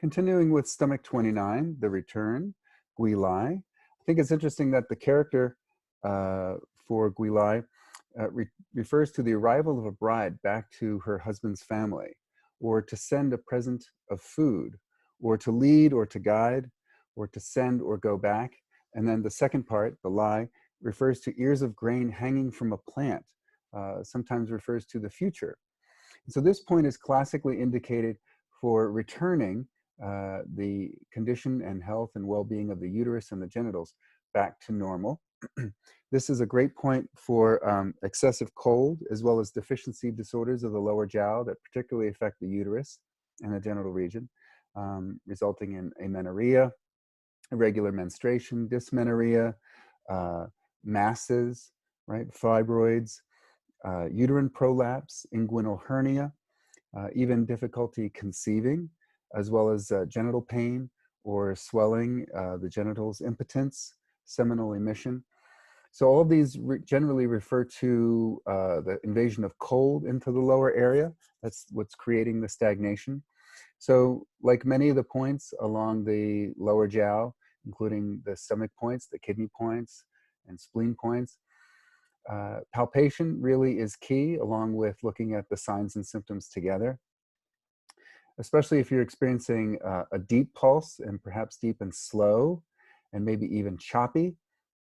Continuing with stomach 29, the return, Guilai. I think it's interesting that the character for Guilai refers to the arrival of a bride back to her husband's family, or to send a present of food, or to lead or to guide, or to send or go back. And then the second part, the lie, refers to ears of grain hanging from a plant, sometimes refers to the future. And so this point is classically indicated for returning the condition and health and well-being of the uterus and the genitals back to normal. This is a great point for excessive cold as well as deficiency disorders of the lower jiao that particularly affect the uterus and the genital region, resulting in amenorrhea, irregular menstruation, dysmenorrhea, masses, right, fibroids, uterine prolapse, inguinal hernia, even difficulty conceiving, as well as genital pain or swelling, the genitals, impotence, seminal emission. So all of these generally refer to the invasion of cold into the lower area. That's what's creating the stagnation. So like many of the points along the lower jiao, including the stomach points, the kidney points, and spleen points, palpation really is key, along with looking at the signs and symptoms together. Especially if you're experiencing a deep pulse, and perhaps deep and slow, and maybe even choppy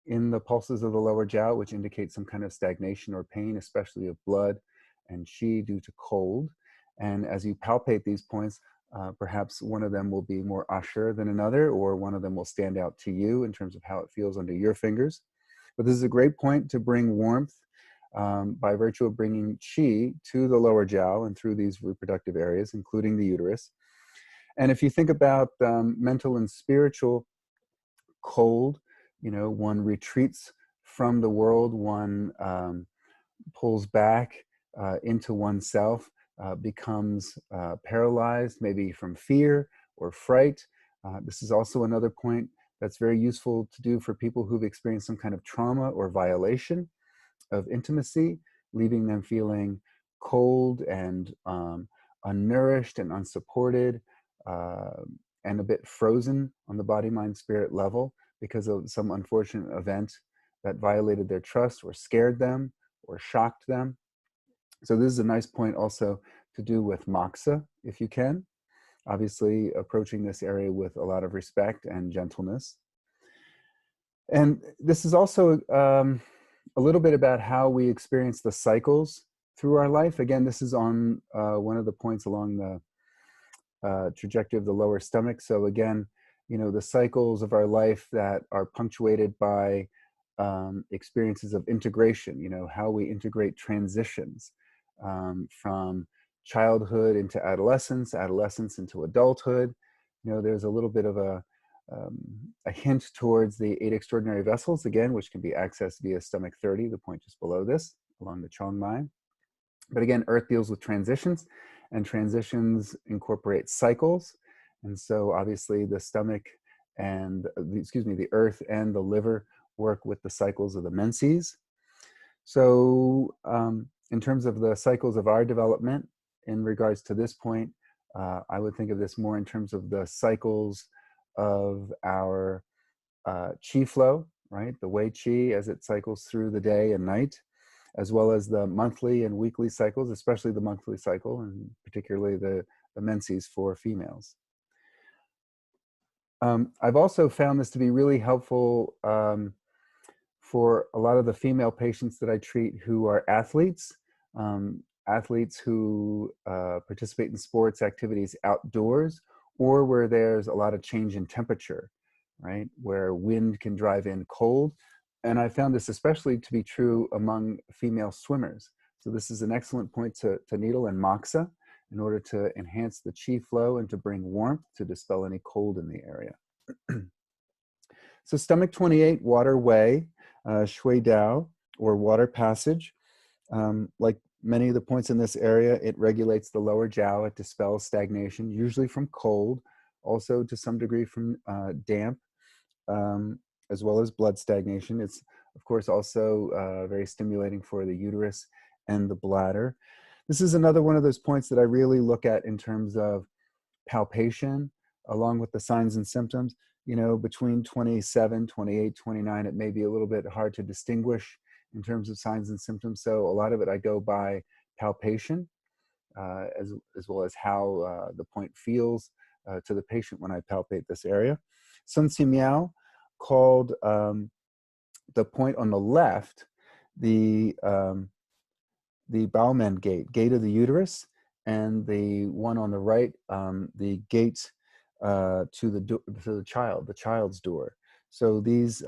in the pulses of the lower jiao, which indicate some kind of stagnation or pain, especially of blood and qi due to cold. And as you palpate these points, perhaps one of them will be more asher than another, or one of them will stand out to you in terms of how it feels under your fingers. But this is a great point to bring warmth by virtue of bringing qi to the lower jiao and through these reproductive areas, including the uterus. And if you think about mental and spiritual cold, you know, one retreats from the world, one pulls back into oneself, becomes paralyzed, maybe from fear or fright. This is also another point that's very useful to do for people who've experienced some kind of trauma or violation of intimacy, leaving them feeling cold and unnourished and unsupported, and a bit frozen on the body, mind, spirit level because of some unfortunate event that violated their trust or scared them or shocked them. So this is a nice point also to do with moxa, if you can. Obviously, approaching this area with a lot of respect and gentleness. And this is also a little bit about how we experience the cycles through our life. Again, this is on one of the points along the trajectory of the lower stomach. So again, you know, the cycles of our life that are punctuated by experiences of integration, you know, how we integrate transitions from childhood into adolescence, adolescence into adulthood. You know, there's a little bit of a hint towards the 8 extraordinary vessels, again, which can be accessed via stomach 30, the point just below this, along the Chongmai. But again, Earth deals with transitions, and transitions incorporate cycles. And so obviously the stomach and, the Earth and the liver work with the cycles of the menses. So in terms of the cycles of our development, in regards to this point, I would think of this more in terms of the cycles of our qi flow, right? The wei qi as it cycles through the day and night, as well as the monthly and weekly cycles, especially the monthly cycle, and particularly the menses for females. I've also found this to be really helpful for a lot of the female patients that I treat who are athletes, athletes who participate in sports activities outdoors, or where there's a lot of change in temperature, right? Where wind can drive in cold. And I found this especially to be true among female swimmers. So this is an excellent point to needle and moxa in order to enhance the qi flow and to bring warmth to dispel any cold in the area. So stomach 28, water way, shui dao, or water passage. Like many of the points in this area, it regulates the lower jiao. It dispels stagnation, usually from cold, also to some degree from damp, as well as blood stagnation. It's, of course, also very stimulating for the uterus and the bladder. This is another one of those points that I really look at in terms of palpation, along with the signs and symptoms. Between 27, 28, 29, it may be a little bit hard to distinguish in terms of signs and symptoms. So a lot of it I go by palpation, as well as how the point feels to the patient when I palpate this area. Sun Si Miao called the point on the left the Baumann gate of the uterus, and the one on the right, the gate to the child's door. So these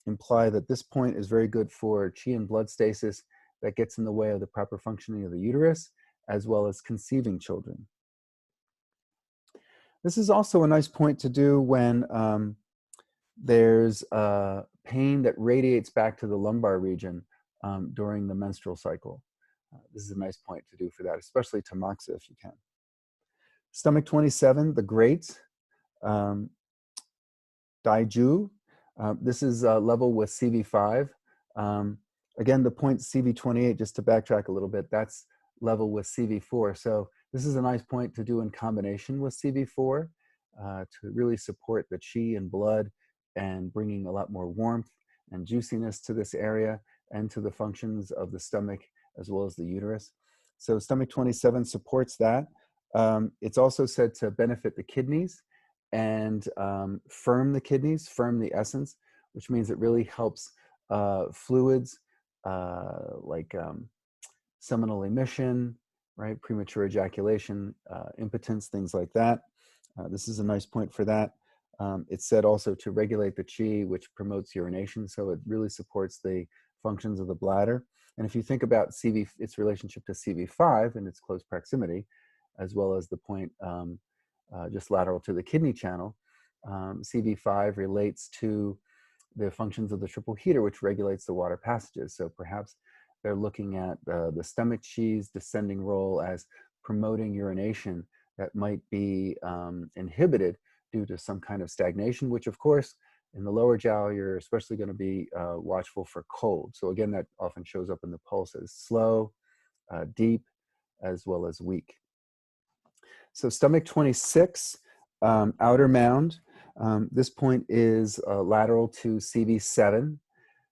imply that this point is very good for chi and blood stasis that gets in the way of the proper functioning of the uterus, as well as conceiving children. This is also a nice point to do when there's pain that radiates back to the lumbar region during the menstrual cycle. This is a nice point to do for that, especially tamoxa if you can. Stomach 27, the great, Daiju. This is level with CV5. Again, the point CV28, just to backtrack a little bit, that's level with CV4. So this is a nice point to do in combination with CV4 to really support the chi and blood and bringing a lot more warmth and juiciness to this area and to the functions of the stomach as well as the uterus. So stomach 27 supports that. It's also said to benefit the kidneys and firm the kidneys, firm the essence, which means it really helps fluids like seminal emission, right, premature ejaculation, impotence, things like that. This is a nice point for that. It's said also to regulate the chi, which promotes urination, so it really supports the functions of the bladder. And if you think about its relationship to CV5 and its close proximity, as well as the point just lateral to the kidney channel, CV5 relates to the functions of the triple heater, which regulates the water passages. So perhaps they're looking at the stomach chi's descending role as promoting urination that might be inhibited due to some kind of stagnation, which of course, in the lower jiao, you're especially going to be watchful for cold. So again, that often shows up in the pulse as slow, deep, as well as weak. So stomach 26, outer mound. This point is lateral to CV7.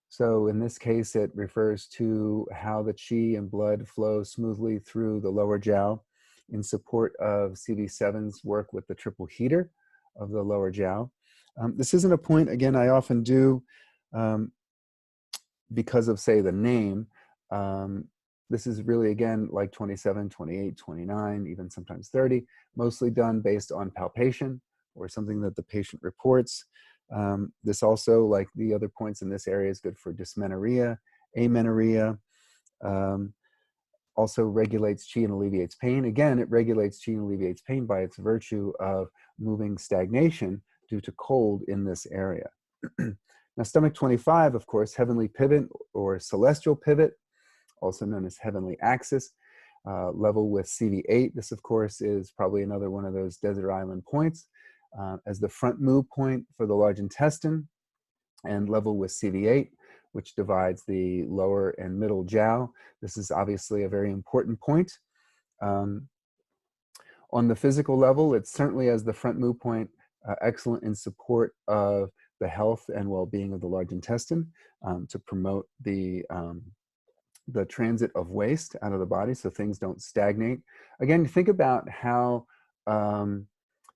So in this case, it refers to how the chi and blood flow smoothly through the lower jiao in support of CV7's work with the triple heater of the lower jiao. This isn't a point, again, I often do because of, say, the name. This is really, again, like 27, 28, 29, even sometimes 30, mostly done based on palpation or something that the patient reports. This also, like the other points in this area, is good for dysmenorrhea, amenorrhea, also regulates chi and alleviates pain. Again, it regulates chi and alleviates pain by its virtue of moving stagnation due to cold in this area. Now, stomach 25, of course, heavenly pivot or celestial pivot, also known as heavenly axis, level with CV8. This, of course, is probably another one of those desert island points, as the front mu point for the large intestine, and level with CV8, which divides the lower and middle jiao. This is obviously a very important point. On the physical level, it's certainly, as the front mu point, excellent in support of the health and well-being of the large intestine, to promote the transit of waste out of the body so things don't stagnate. Again, think about how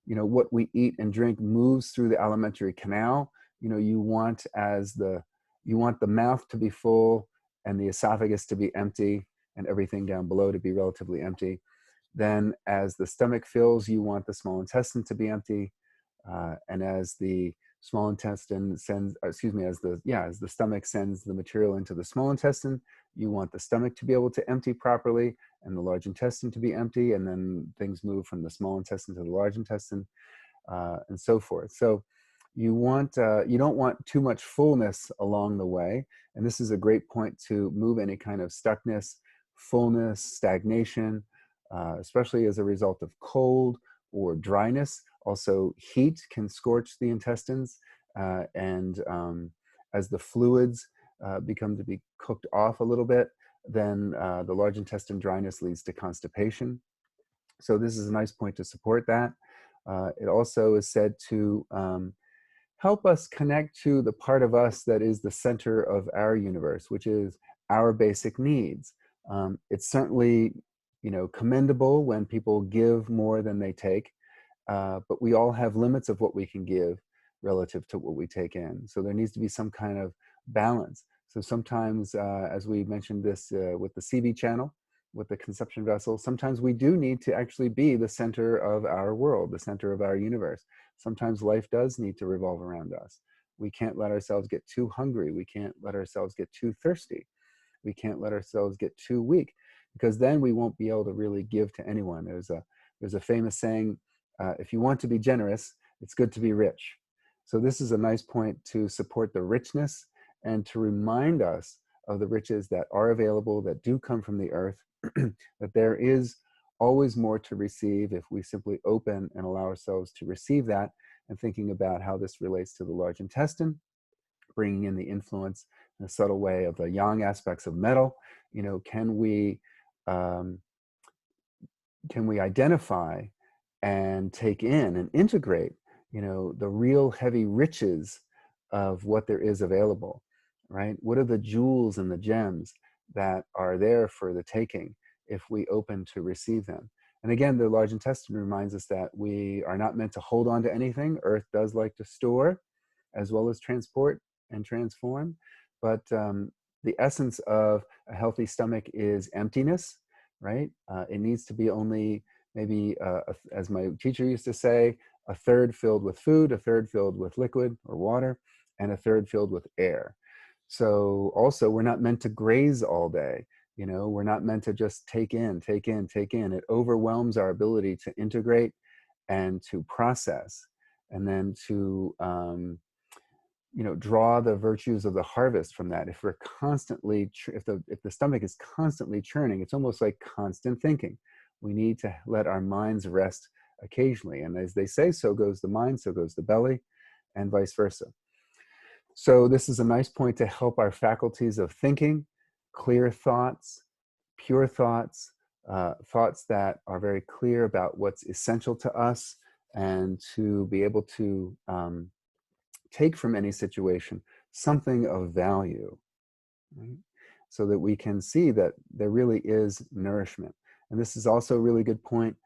what we eat and drink moves through the alimentary canal. You want the mouth to be full and the esophagus to be empty and everything down below to be relatively empty. Then as the stomach fills, you want the small intestine to be empty. And as the small intestine sends, as the stomach sends the material into the small intestine, you want the stomach to be able to empty properly and the large intestine to be empty, and then things move from the small intestine to the large intestine, and so forth. So you don't want too much fullness along the way, and this is a great point to move any kind of stuckness, fullness, stagnation, especially as a result of cold or dryness. Also, heat can scorch the intestines, and as the fluids become to be cooked off a little bit, then the large intestine dryness leads to constipation. So this is a nice point to support that. It also is said to help us connect to the part of us that is the center of our universe, which is our basic needs. It's certainly, commendable when people give more than they take, but we all have limits of what we can give relative to what we take in. So there needs to be some kind of balance. So sometimes, as we mentioned this with the CV channel, with the conception vessel, sometimes we do need to actually be the center of our world, the center of our universe. Sometimes life does need to revolve around us. We can't let ourselves get too hungry. We can't let ourselves get too thirsty. We can't let ourselves get too weak, because then we won't be able to really give to anyone. There's a famous saying, if you want to be generous, it's good to be rich. So this is a nice point to support the richness and to remind us of the riches that are available, that do come from the earth, that there is always more to receive if we simply open and allow ourselves to receive that, and thinking about how this relates to the large intestine, bringing in the influence in a subtle way of the yang aspects of metal. Um, can we identify and take in and integrate, the real heavy riches of what there is available, right? What are the jewels and the gems that are there for the taking if we open to receive them? And again, the large intestine reminds us that we are not meant to hold on to anything. Earth does like to store as well as transport and transform. But the essence of a healthy stomach is emptiness, right? It needs to be only maybe, as my teacher used to say, a third filled with food, a third filled with liquid or water, and a third filled with air. So also, we're not meant to graze all day. We're not meant to just take in, take in, take in. It overwhelms our ability to integrate and to process, and then to draw the virtues of the harvest from that. If we're constantly, if the stomach is constantly churning, it's almost like constant thinking. We need to let our minds rest occasionally. And as they say, so goes the mind, so goes the belly, and vice versa. So this is a nice point to help our faculties of thinking, clear thoughts, pure thoughts, thoughts that are very clear about what's essential to us, and to be able to take from any situation something of value, right? So that we can see that there really is nourishment. And this is also a really good point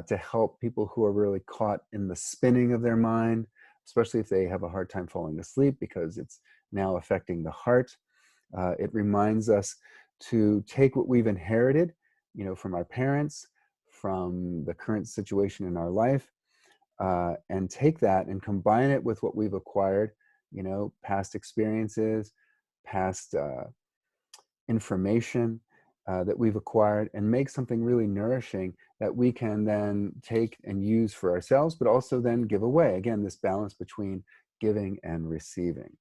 to help people who are really caught in the spinning of their mind, especially if they have a hard time falling asleep because it's now affecting the heart. It reminds us to take what we've inherited, from our parents, from the current situation in our life, and take that and combine it with what we've acquired, past experiences, past information that we've acquired, and make something really nourishing that we can then take and use for ourselves, but also then give away. Again, this balance between giving and receiving.